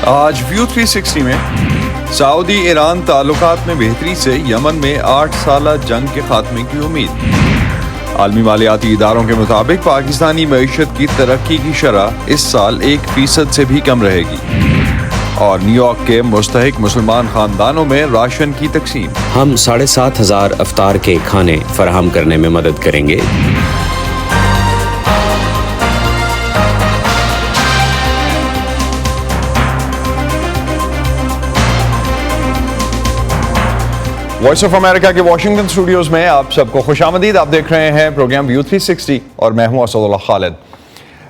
آج ویو 360 میں سعودی ایران تعلقات میں بہتری سے یمن میں 8 سالہ جنگ کے خاتمے کی امید۔ عالمی مالیاتی اداروں کے مطابق پاکستانی معیشت کی ترقی کی شرح اس سال 1% سے بھی کم رہے گی۔ اور نیو یارک کے مستحق مسلمان خاندانوں میں راشن کی تقسیم۔ ہم 7,500 افطار کے کھانے فراہم کرنے میں مدد کریں گے۔ وائس آف امریکہ کے واشنگٹن اسٹوڈیوز میں آپ سب کو خوش آمدید۔ آپ دیکھ رہے ہیں پروگرام ویو 360 اور میں ہوں اسد اللہ خالد۔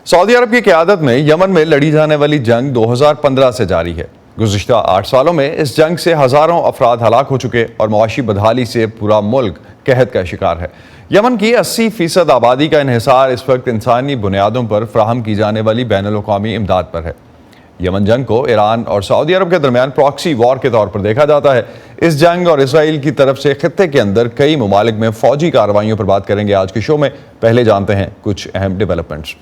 سعودی عرب کی قیادت میں یمن میں لڑی جانے والی جنگ 2015 سے جاری ہے۔ گزشتہ 8 سالوں میں اس جنگ سے ہزاروں افراد ہلاک ہو چکے اور معاشی بدحالی سے پورا ملک قحط کا شکار ہے۔ یمن کی 80% آبادی کا انحصار اس وقت انسانی بنیادوں پر فراہم کی جانے والی بین الاقوامی امداد پر ہے۔ یمن جنگ کو ایران اور سعودی عرب کے درمیان پراکسی وار کے طور پر دیکھا جاتا ہے۔ اس جنگ اور اسرائیل کی طرف سے خطے کے اندر کئی ممالک میں فوجی کارروائیوں پر بات کریں گے آج کے شو میں۔ پہلے جانتے ہیں کچھ اہم ڈیولپمنٹس۔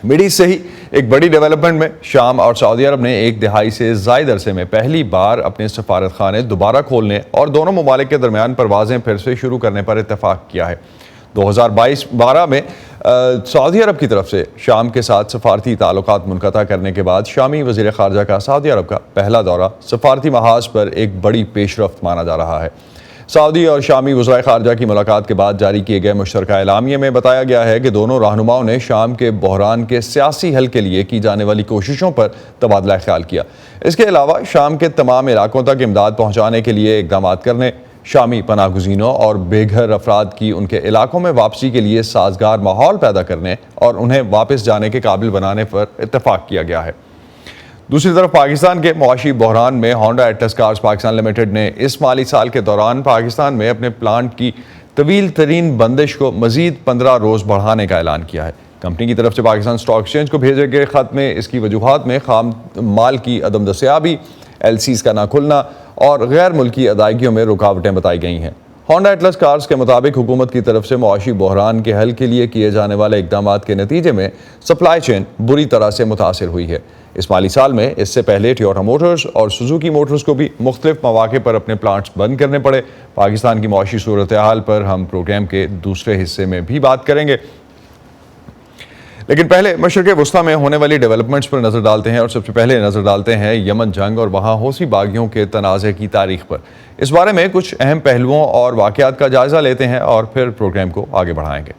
مڈل ایسٹ سے ہی ایک بڑی ڈیولپمنٹ میں شام اور سعودی عرب نے 1 دہائی سے زائد عرصے میں پہلی بار اپنے سفارت خانے دوبارہ کھولنے اور دونوں ممالک کے درمیان پروازیں پھر سے شروع کرنے پر اتفاق کیا ہے۔ 2012 میں سعودی عرب کی طرف سے شام کے ساتھ سفارتی تعلقات منقطع کرنے کے بعد شامی وزیر خارجہ کا سعودی عرب کا پہلا دورہ سفارتی محاذ پر ایک بڑی پیش رفت مانا جا رہا ہے۔ سعودی اور شامی وزرائے خارجہ کی ملاقات کے بعد جاری کیے گئے مشترکہ اعلامیے میں بتایا گیا ہے کہ دونوں رہنماؤں نے شام کے بحران کے سیاسی حل کے لیے کی جانے والی کوششوں پر تبادلہ خیال کیا۔ اس کے علاوہ شام کے تمام علاقوں تک امداد پہنچانے کے لیے اقدامات کرنے، شامی پناہ گزینوں اور بے گھر افراد کی ان کے علاقوں میں واپسی کے لیے سازگار ماحول پیدا کرنے اور انہیں واپس جانے کے قابل بنانے پر اتفاق کیا گیا ہے۔ دوسری طرف پاکستان کے معاشی بحران میں Honda Atlas cars Pakistan limited نے اس مالی سال کے دوران پاکستان میں اپنے پلانٹ کی طویل ترین بندش کو مزید 15 روز بڑھانے کا اعلان کیا ہے۔ کمپنی کی طرف سے پاکستان اسٹاک ایکسچینج کو بھیجے گئے خط میں اس کی وجوہات میں خام مال کی عدم دستیابی، LCs کا نہ کھلنا اور غیر ملکی ادائیگیوں میں رکاوٹیں بتائی گئی ہیں۔ ہونڈا ایٹلس کارز کے مطابق حکومت کی طرف سے معاشی بحران کے حل کے لیے کیے جانے والے اقدامات کے نتیجے میں سپلائی چین بری طرح سے متاثر ہوئی ہے۔ اس مالی سال میں اس سے پہلے ٹویوٹا موٹرز اور سوزوکی موٹرز کو بھی مختلف مواقع پر اپنے پلانٹس بند کرنے پڑے۔ پاکستان کی معاشی صورتحال پر ہم پروگرام کے دوسرے حصے میں بھی بات کریں گے، لیکن پہلے مشرق وسطیٰ میں ہونے والی ڈیولپمنٹس پر نظر ڈالتے ہیں اور سب سے پہلے نظر ڈالتے ہیں یمن جنگ اور وہاں حوثی باغیوں کے تنازع کی تاریخ پر۔ اس بارے میں کچھ اہم پہلوؤں اور واقعات کا جائزہ لیتے ہیں اور پھر پروگرام کو آگے بڑھائیں گے۔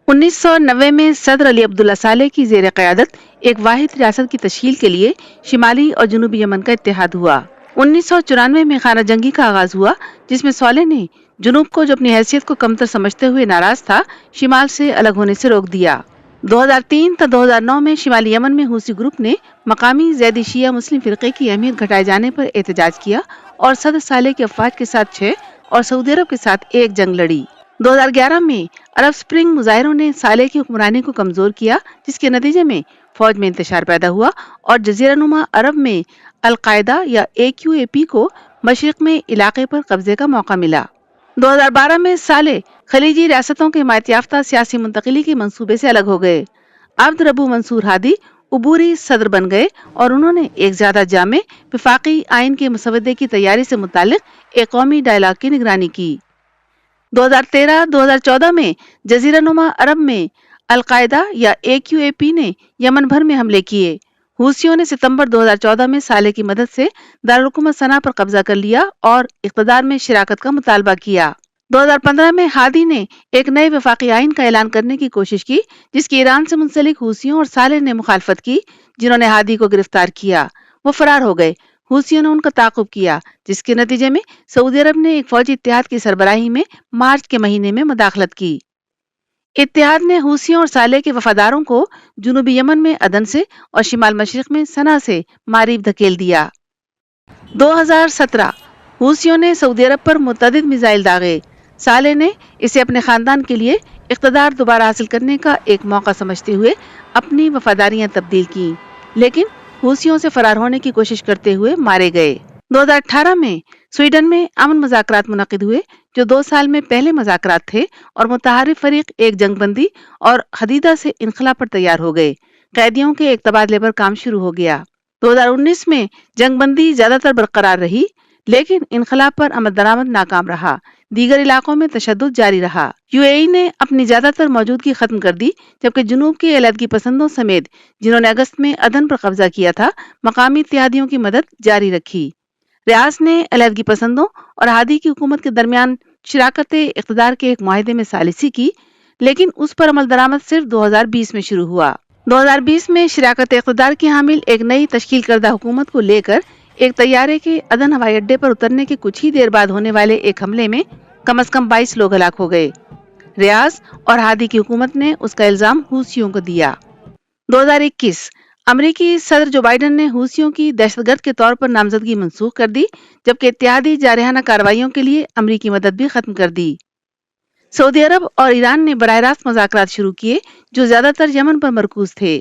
1990 میں صدر علی عبداللہ صالح کی زیر قیادت ایک واحد ریاست کی تشکیل کے لیے شمالی اور جنوبی یمن کا اتحاد ہوا۔ 1994 میں خانہ جنگی کا آغاز ہوا، جس میں صالح نے جنوب کو جو اپنی حیثیت کو کمتر سمجھتے ہوئے ناراض تھا، شمال سے الگ ہونے سے روک دیا۔ 2003 تا 2009 میں شمالی یمن میں حوثی گروپ نے مقامی زیدی شیعہ مسلم فرقے کی اہمیت گھٹائے جانے پر احتجاج کیا اور صدر صالح کی افواج کے ساتھ 6 اور سعودی عرب کے ساتھ 1 جنگ لڑی۔ 2011 میں عرب سپرنگ مظاہروں نے صالح کی حکمرانی کو کمزور کیا، جس کے نتیجے میں فوج میں انتشار پیدا ہوا اور جزیرہ نما عرب میں القاعدہ یا AQAP کو مشرق میں علاقے پر قبضے کا موقع ملا۔ 2012 میں صالح خلیجی ریاستوں کے حمایت یافتہ سیاسی منتقلی کے منصوبے سے الگ ہو گئے۔ عبد ربو منصور ہادی عبوری صدر بن گئے اور انہوں نے ایک زیادہ جامع وفاقی آئین کے مسودے کی تیاری سے متعلق ایک قومی ڈائیلاگ کی نگرانی کی۔ 2013-2014 میں جزیرہ نما عرب میں القاعدہ یا AQAP نے یمن بھر میں حملے کیے۔ حوثیوں نے ستمبر 2014 میں صالح کی مدد سے دارالحکومت صنعا پر قبضہ کر لیا اور اقتدار میں شراکت کا مطالبہ کیا۔ 2015 میں ہادی نے ایک نئے وفاقی آئین کا اعلان کرنے کی کوشش کی، جس کی ایران سے منسلک حوثیوں اور صالح نے مخالفت کی، جنہوں نے ہادی کو گرفتار کیا۔ وہ فرار ہو گئے۔ حوثیوں نے ان کا تعاقب کیا، جس کے نتیجے میں سعودی عرب نے ایک فوجی اتحاد کی سربراہی میں مارچ کے مہینے میں مداخلت کی۔ اتحاد نے حوثیوں اور صالح کے وفاداروں کو جنوبی یمن میں عدن سے اور شمال مشرق میں صنعا سے ماریب دھکیل دیا۔ 2017 حوثیوں نے سعودی عرب پر متعدد میزائل داغے۔ صالح نے اسے اپنے خاندان کے لیے اقتدار دوبارہ حاصل کرنے کا ایک موقع سمجھتے ہوئے اپنی وفاداریاں تبدیل کی، لیکن حوثیوں سے فرار ہونے کی کوشش کرتے ہوئے مارے گئے۔ 2018 میں سویڈن میں امن مذاکرات منعقد ہوئے، جو 2 سال میں پہلے مذاکرات تھے، اور متحارب فریق ایک جنگ بندی اور حدیدہ سے انخلا پر تیار ہو گئے۔ قیدیوں کے ایک تبادلے پر کام شروع ہو گیا۔ 2019 میں جنگ بندی زیادہ تر برقرار رہی، لیکن انقلاب پر عمل درآمد ناکام رہا۔ دیگر علاقوں میں تشدد جاری رہا۔ یو اے ای نے اپنی زیادہ تر موجودگی ختم کر دی، جبکہ جنوب کے علیحدگی پسندوں سمیت جنہوں نے اگست میں عدن پر قبضہ کیا تھا، مقامی اتحادیوں کی مدد جاری رکھی۔ ریاض نے علیحدگی پسندوں اور ہادی کی حکومت کے درمیان شراکت اقتدار کے ایک معاہدے میں ثالثی کی، لیکن اس پر عمل درآمد صرف 2020 میں شروع ہوا۔ 2020 میں شراکت اقتدار کی حامل ایک نئی تشکیل کردہ حکومت کو لے کر ایک طیارے کے عدن ہوائی اڈے پر اترنے کے کچھ ہی دیر بعد ہونے والے ایک حملے میں کم از کم 22 لوگ ہلاک ہو گئے۔ ریاض اور ہادی کی حکومت نے اس کا الزام حوثیوں کو دیا۔ 2021 امریکی صدر جو بائیڈن نے حوثیوں کی دہشت گرد کے طور پر نامزدگی منسوخ کر دی، جبکہ اتحادی جارحانہ کارروائیوں کے لیے امریکی مدد بھی ختم کر دی۔ سعودی عرب اور ایران نے براہ راست مذاکرات شروع کیے جو زیادہ تر یمن پر مرکوز تھے۔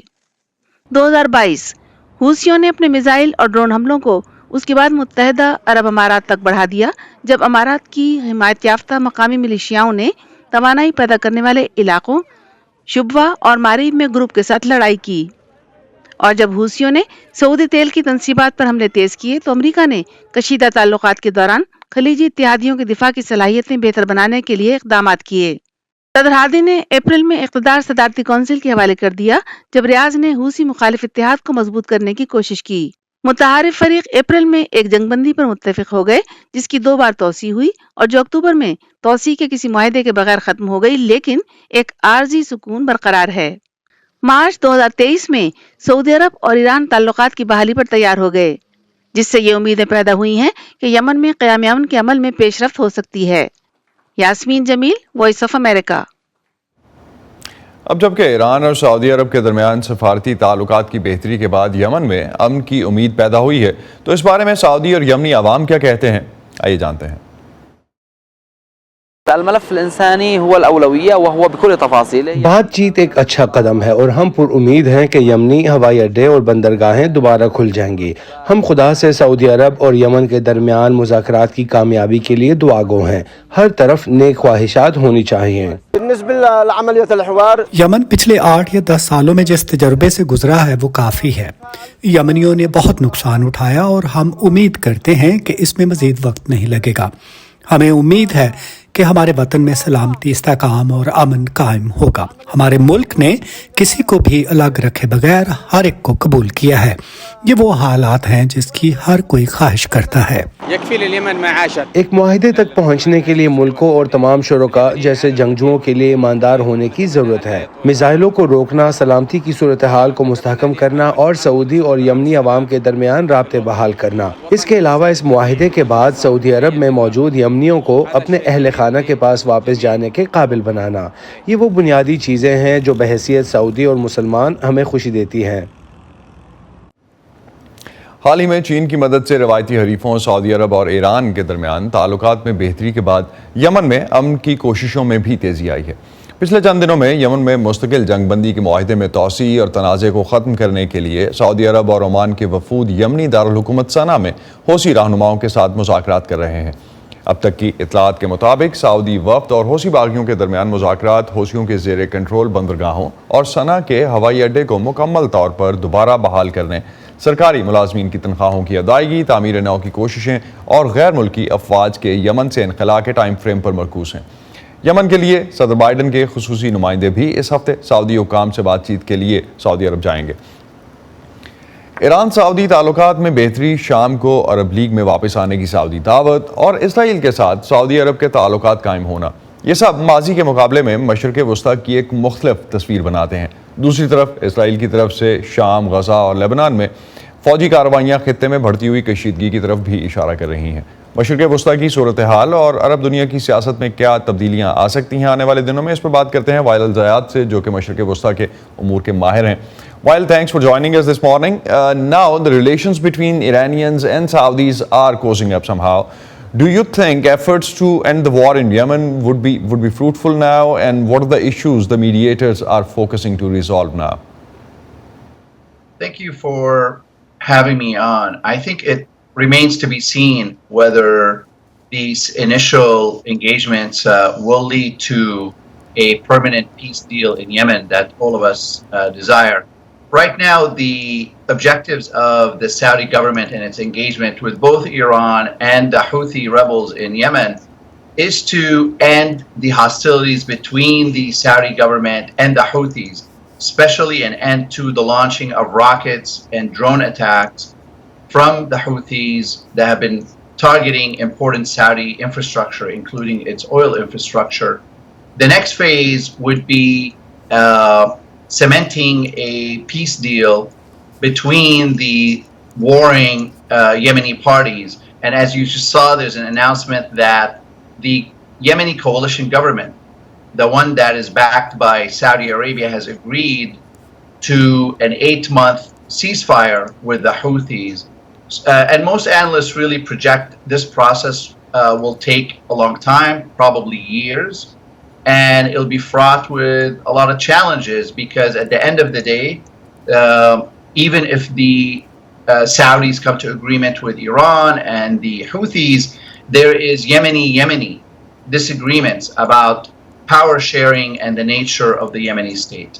2022 حوثیوں نے اپنے میزائل اور ڈرون حملوں کو اس کے بعد متحدہ عرب امارات تک بڑھا دیا، جب امارات کی حمایت یافتہ مقامی ملیشیاؤں نے توانائی پیدا کرنے والے علاقوں شبوہ اور ماریب میں گروپ کے ساتھ لڑائی کی، اور جب حوثیوں نے سعودی تیل کی تنصیبات پر حملے تیز کیے تو امریکہ نے کشیدہ تعلقات کے دوران خلیجی اتحادیوں کے دفاع کی صلاحیتیں بہتر بنانے کے لیے اقدامات کیے۔ صدر ہادی نے اپریل میں اقتدار صدارتی کونسل کے حوالے کر دیا، جب ریاض نے حوثی مخالف اتحاد کو مضبوط کرنے کی کوشش کی۔ متحارب فریق اپریل میں ایک جنگ بندی پر متفق ہو گئے، جس کی 2 بار توسیع ہوئی اور جو اکتوبر میں توسیع کے کسی معاہدے کے بغیر ختم ہو گئی، لیکن ایک عارضی سکون برقرار ہے۔ مارچ 2023 میں سعودی عرب اور ایران تعلقات کی بحالی پر تیار ہو گئے، جس سے یہ امیدیں پیدا ہوئی ہیں کہ یمن میں قیام امن کے عمل میں پیش رفت ہو سکتی ہے۔ یاسمین جمیل، وائس آف امریکہ۔ اب جبکہ ایران اور سعودی عرب کے درمیان سفارتی تعلقات کی بہتری کے بعد یمن میں امن کی امید پیدا ہوئی ہے، تو اس بارے میں سعودی اور یمنی عوام کیا کہتے ہیں، آئیے جانتے ہیں۔ الملف الإنساني هو الأولوية وهو بكل تفاصيله۔ بات چیت ایک اچھا قدم ہے اور ہم پر امید ہیں کہ یمنی ہوائی اڈے اور بندرگاہیں دوبارہ کھل جائیں گی۔ ہم خدا سے سعودی عرب اور یمن کے درمیان مذاکرات کی کامیابی کے لیے دعا گو ہیں۔ ہر طرف نیک خواہشات ہونی چاہیے۔ یمن پچھلے 8 یا 10 سالوں میں جس تجربے سے گزرا ہے وہ کافی ہے۔ یمنیوں نے بہت نقصان اٹھایا اور ہم امید کرتے ہیں کہ اس میں مزید وقت نہیں لگے گا۔ ہمیں امید ہے کہ ہمارے وطن میں سلامتی، استحکام اور امن قائم ہوگا۔ ہمارے ملک نے کسی کو بھی الگ رکھے بغیر ہر ایک کو قبول کیا ہے۔ یہ وہ حالات ہیں جس کی ہر کوئی خواہش کرتا ہے۔ ایک معاہدے تک پہنچنے کے لیے ملکوں اور تمام شرکاء جیسے جنگجوؤں کے لیے ایماندار ہونے کی ضرورت ہے۔ میزائلوں کو روکنا، سلامتی کی صورتحال کو مستحکم کرنا اور سعودی اور یمنی عوام کے درمیان رابطے بحال کرنا۔ اس کے علاوہ اس معاہدے کے بعد سعودی عرب میں موجود یمنیوں کو اپنے اہل خانہ کے پاس واپس جانے کے قابل بنانا، یہ وہ بنیادی چیزیں ہیں جو بحیثیت سعودی اور مسلمان ہمیں خوشی دیتی ہیں۔ حال ہی میں چین کی مدد سے روایتی حریفوں سعودی عرب اور ایران کے درمیان تعلقات میں بہتری کے بعد یمن میں امن کی کوششوں میں بھی تیزی آئی ہے۔ پچھلے چند دنوں میں یمن میں مستقل جنگ بندی کے معاہدے میں توسیع اور تنازع کو ختم کرنے کے لیے سعودی عرب اور عمان کے وفود یمنی دارالحکومت صنعا میں حوثی رہنماؤں کے ساتھ مذاکرات کر رہے ہیں۔ اب تک کی اطلاعات کے مطابق سعودی وفد اور حوثی باغیوں کے درمیان مذاکرات حوثیوں کے زیر کنٹرول بندرگاہوں اور صنعا کے ہوائی اڈے کو مکمل طور پر دوبارہ بحال کرنے، سرکاری ملازمین کی تنخواہوں کی ادائیگی، تعمیر نو کی کوششیں اور غیر ملکی افواج کے یمن سے انخلاء کے ٹائم فریم پر مرکوز ہیں۔ یمن کے لیے صدر بائیڈن کے خصوصی نمائندے بھی اس ہفتے سعودی حکام سے بات چیت کے لیے سعودی عرب جائیں گے۔ ایران سعودی تعلقات میں بہتری، شام کو عرب لیگ میں واپس آنے کی سعودی دعوت اور اسرائیل کے ساتھ سعودی عرب کے تعلقات قائم ہونا، یہ سب ماضی کے مقابلے میں مشرق وسطیٰ کی ایک مختلف تصویر بناتے ہیں۔ دوسری طرف اسرائیل کی طرف سے شام، غزہ اور لیبنان میں فوجی کارروائیاں خطے میں بڑھتی ہوئی کشیدگی کی طرف بھی اشارہ کر رہی ہیں۔ مشرق وسطیٰ کی صورتحال اور عرب دنیا کی سیاست میں کیا تبدیلیاں آ سکتی ہیں آنے والے دنوں میں، اس پر بات کرتے ہیں وائل الزیات سے، جو کہ مشرق وسطیٰ کے امور کے ماہر ہیں۔ While thanks for joining us this morning. Now the relations between Iranians and Saudis are causing up somehow. Do you think efforts to end the war in Yemen would be fruitful now, and what are the issues the mediators are focusing to resolve now? Thank you for having me on. I think it remains to be seen whether these initial engagements will lead to a permanent peace deal in Yemen that all of us desire. right now, the objectives of the Saudi government and its engagement with both Iran and the Houthi rebels in Yemen is to end the hostilities between the Saudi government and the Houthis, especially an end to the launching of rockets and drone attacks from the Houthis that have been targeting important Saudi infrastructure, including its oil infrastructure. The next phase would be cementing a peace deal between the warring Yemeni parties. And as you just saw, there's an announcement that the Yemeni coalition government, the one that is backed by Saudi Arabia, has agreed to an 8-month ceasefire with the Houthis. And most analysts really project this process will take a long time, probably years, and it'll be fraught with a lot of challenges because at the end of the day, even if the Saudis come to agreement with Iran and the Houthis, there is Yemeni disagreements about power sharing and the nature of the Yemeni state.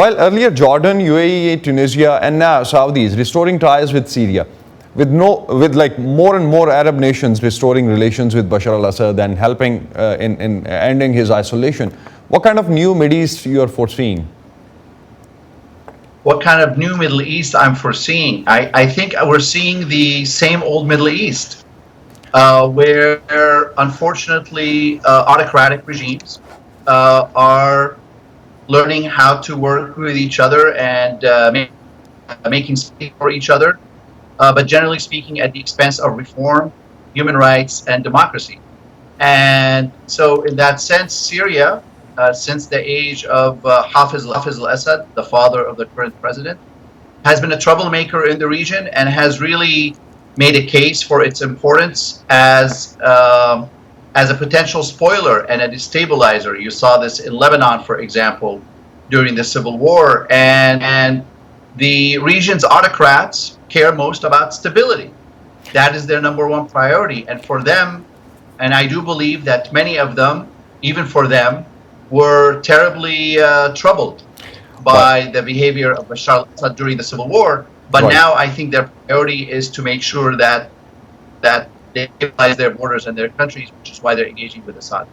While earlier Jordan, UAE, Tunisia and now Saudis restoring ties with Syria, with like more and more Arab nations restoring relations with Bashar al-Assad and helping in ending his isolation. What kind of new Middle East you are foreseeing? What kind of new Middle East I'm foreseeing? I think we're seeing the same old Middle East, where unfortunately autocratic regimes are learning how to work with each other and making space for each other. But generally speaking, at the expense of reform, human rights, and democracy. And so in that sense, Syria, since the age of Hafiz al-Assad, the father of the current president, has been a troublemaker in the region and has really made a case for its importance as a potential spoiler and a destabilizer. You saw this in Lebanon, for example, during the civil war. And the region's autocrats care most about stability. That is their number one priority. And for them, and I do believe that many of them, even for them, were terribly troubled by the behavior of Bashar al-Assad during the civil war. But now I think their priority is to make sure that they stabilize their borders and their countries, which is why they're engaging with Assad.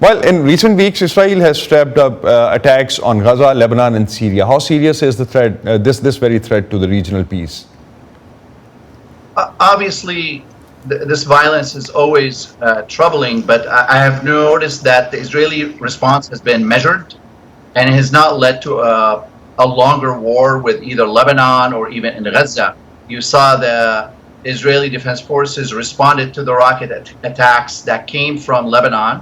Well, in recent weeks, Israel has stepped up attacks on Gaza, Lebanon and Syria. How serious is the threat, this very threat to the regional peace? Obviously, this violence is always troubling, but I have noticed that the Israeli response has been measured and has not led to a longer war with either Lebanon or even in Gaza. You saw the Israeli Defense Forces responded to the rocket attacks that came from Lebanon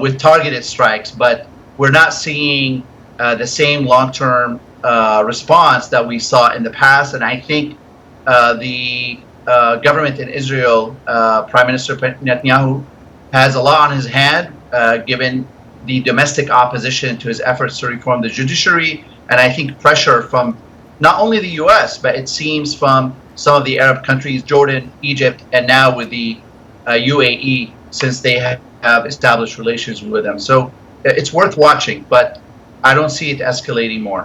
with targeted strikes, but we're not seeing the same long-term response that we saw in the past. And I think the government in Israel, Prime Minister Netanyahu, has a lot on his hand, given the domestic opposition to his efforts to reform the judiciary, and I think pressure from not only the US, but it seems from some of the Arab countries, Jordan, Egypt, and now with the UAE, since they have established relations with them. So it's worth watching, but I don't see it escalating more.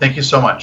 Thank you so much.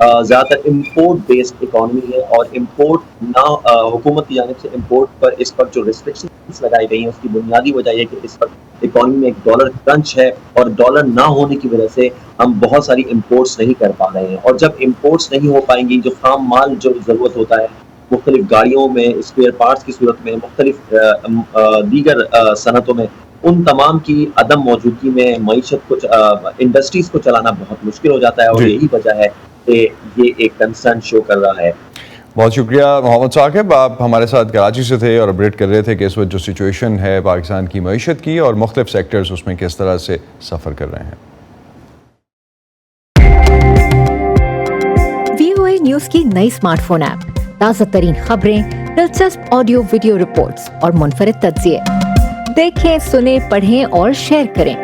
زیادہ تر import based economy ہے، اور import نہ حکومت کی جانب سے import پر اس وقت جو ریسٹرکشنز لگائی گئی ہیں اس کی بنیادی وجہ یہ کہ اس وقت اکانومی میں ایک ڈالر کرنچ ہے، اور ڈالر نہ ہونے کی وجہ سے ہم بہت ساری امپورٹس نہیں کر پا رہے ہیں، اور جب امپورٹس نہیں ہو پائیں گی، جو خام مال جو ضرورت ہوتا ہے مختلف گاڑیوں میں، اسپیئر پارٹس کی صورت میں، مختلف دیگر صنعتوں میں، ان تمام کی عدم موجودگی میں معیشت کو انڈسٹریز کو چلانا بہت مشکل ہو جاتا ہے، اور یہی وجہ ہے کہ یہ ایک کنسرن شو کر رہا ہے۔ بہت شکریہ محمد ثاقب، آپ ہمارے ساتھ کراچی سے تھے اور اپڈیٹ کر رہے تھے کہ اس وقت جو سچویشن ہے پاکستان کی معیشت کی اور مختلف سیکٹرز اس میں کس طرح سے سفر کر رہے ہیں۔ VOA نیوز کی نئی اسمارٹ فون ایپ، تازہ ترین خبریں، دلچسپ آڈیو ویڈیو رپورٹس اور منفرد تجزیے۔ دیکھیں، سنیں، پڑھیں اور شیئر کریں۔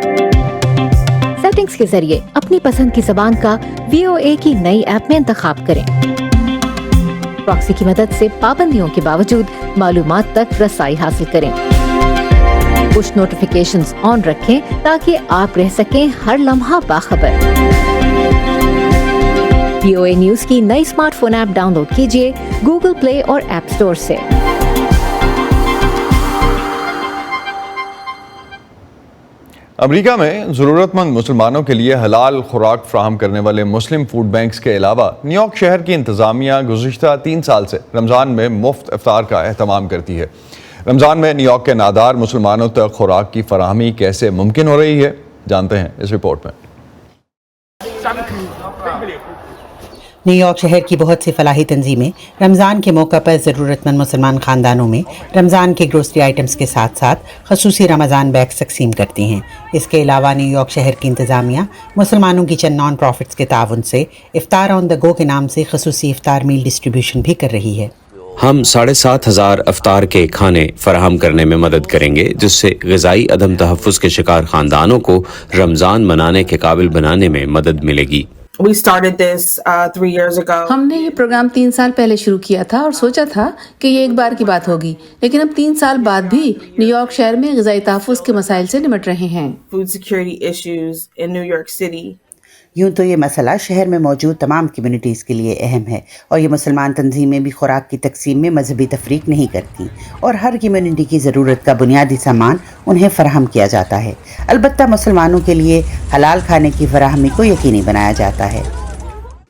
سیٹنگز کے ذریعے اپنی پسند کی زبان کا VOA کی نئی ایپ میں انتخاب کریں۔ پراکسی کی مدد سے پابندیوں کے باوجود معلومات تک رسائی حاصل کریں۔ پش نوٹیفیکیشنز آن رکھیں تاکہ آپ رہ سکیں ہر لمحہ باخبر۔ VOA نیوز کی نئی smartphone app download کیجیے گوگل پلے اور ایپ اسٹور سے۔ امریکہ میں ضرورت مند مسلمانوں کے لیے حلال خوراک فراہم کرنے والے مسلم فوڈ بینکس کے علاوہ نیو یارک شہر کی انتظامیہ گزشتہ 3 سال سے رمضان میں مفت افطار کا اہتمام کرتی ہے۔ رمضان میں نیو یارک کے نادار مسلمانوں تک خوراک کی فراہمی کیسے ممکن ہو رہی ہے، جانتے ہیں اس رپورٹ میں۔ نیو یارک شہر کی بہت سی فلاحی تنظیمیں رمضان کے موقع پر ضرورت مند مسلمان خاندانوں میں رمضان کے گروسری آئٹمز کے ساتھ ساتھ خصوصی رمضان بیگز تقسیم کرتی ہیں۔ اس کے علاوہ نیو یارک شہر کی انتظامیہ مسلمانوں کی چند نان پروفٹس کے تعاون سے افطار آن دا گو کے نام سے خصوصی افطار میل ڈسٹریبیوشن بھی کر رہی ہے۔ ہم 7,500 افطار کے کھانے فراہم کرنے میں مدد کریں گے، جس سے غذائی عدم تحفظ کے شکار خاندانوں کو رمضان منانے کے قابل بنانے میں مدد ملے گی۔ We started this 3 years ago. ہم نے یہ پروگرام 3 سال پہلے شروع کیا تھا اور سوچا تھا کہ یہ ایک بار کی بات ہوگی، لیکن اب 3 سال بعد بھی نیو یارک شہر میں غذائی تحفظ کے مسائل سے نمٹ رہے ہیں۔ Food security issues in New York City. یوں تو یہ مسئلہ شہر میں موجود تمام کمیونٹیز کے لیے اہم ہے، اور یہ مسلمان تنظیمیں بھی خوراک کی تقسیم میں مذہبی تفریق نہیں کرتی، اور ہر کمیونٹی کی ضرورت کا بنیادی سامان انہیں فراہم کیا جاتا ہے۔ البتہ مسلمانوں کے لیے حلال کھانے کی فراہمی کو یقینی بنایا جاتا ہے۔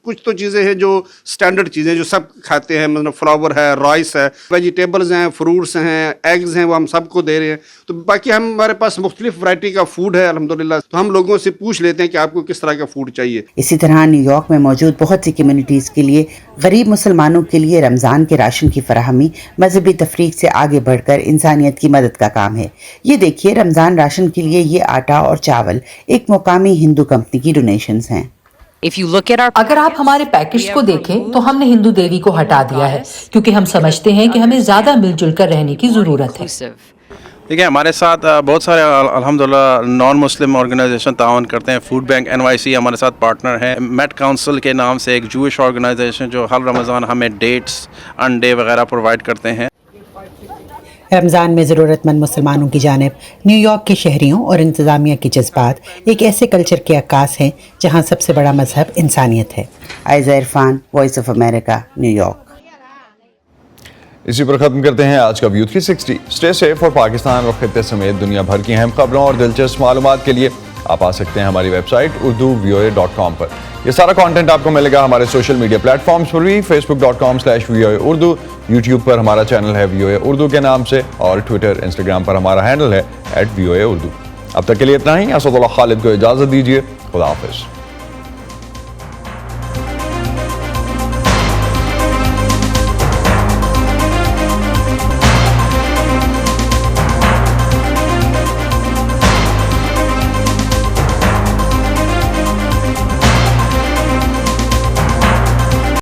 کچھ تو چیزیں ہیں جو سٹینڈرڈ چیزیں جو سب کھاتے ہیں، مطلب فلاور ہے، رائس ہے، ویجیٹیبلز ہیں، فروٹس ہیں، ایگز ہیں، وہ ہم سب کو دے رہے ہیں۔ تو باقی ہمارے پاس مختلف ورائٹی کا فوڈ ہے الحمدللہ، تو ہم لوگوں سے پوچھ لیتے ہیں کہ آپ کو کس طرح کا فوڈ چاہیے۔ اسی طرح نیو یارک میں موجود بہت سی کمیونٹیز کے لیے غریب مسلمانوں کے لیے رمضان کے راشن کی فراہمی مذہبی تفریق سے آگے بڑھ کر انسانیت کی مدد کا کام ہے۔ یہ دیکھیے، رمضان راشن کے لیے یہ آٹا اور چاول ایک مقامی ہندو کمپنی کی ڈونیشنز ہیں۔ اگر آپ ہمارے پیکج کو دیکھیں تو ہم نے ہندو دیوی کو ہٹا دیا ہے، کیونکہ ہم سمجھتے ہیں کہ ہمیں زیادہ مل جل کر رہنے کی ضرورت ہے۔ دیکھیں، ہمارے ساتھ بہت سارے الحمدللہ نان مسلم آرگنائزیشن تعاون کرتے ہیں۔ فوڈ بینک NYC ہمارے ساتھ پارٹنر ہے۔ میٹ کاؤنسل کے نام سے ایک جوئش آرگنائزیشن جو ہر رمضان ہمیں ڈیٹس، انڈے وغیرہ پرووائڈ کرتے ہیں۔ رمضان میں ضرورت مند مسلمانوں کی جانب نیو یارک کے شہریوں اور انتظامیہ کے جذبات ایک ایسے کلچر کے عکاس ہیں جہاں سب سے بڑا مذہب انسانیت ہے۔ Aiza Irfan, voice of America, New York. اسی پر ختم کرتے ہیں آج کا ویو 360۔ اسٹے سیف، اور پاکستان اور خطے سمیت دنیا بھر کی اہم خبروں اور دلچسپ معلومات کے لیے آپ آ سکتے ہیں ہماری ویب سائٹ urduvoa.com پر۔ یہ سارا کانٹینٹ آپ کو ملے گا ہمارے سوشل میڈیا پلیٹ فارمز پر بھی، facebook.com/VOA Urdu، یوٹیوب پر ہمارا چینل ہے VOA Urdu کے نام سے، اور ٹویٹر، انسٹاگرام پر ہمارا ہینڈل ہے @VOA Urdu۔ اب تک کے لیے اتنا ہی۔ اسد اللہ خالد کو اجازت دیجیے، خدا حافظ۔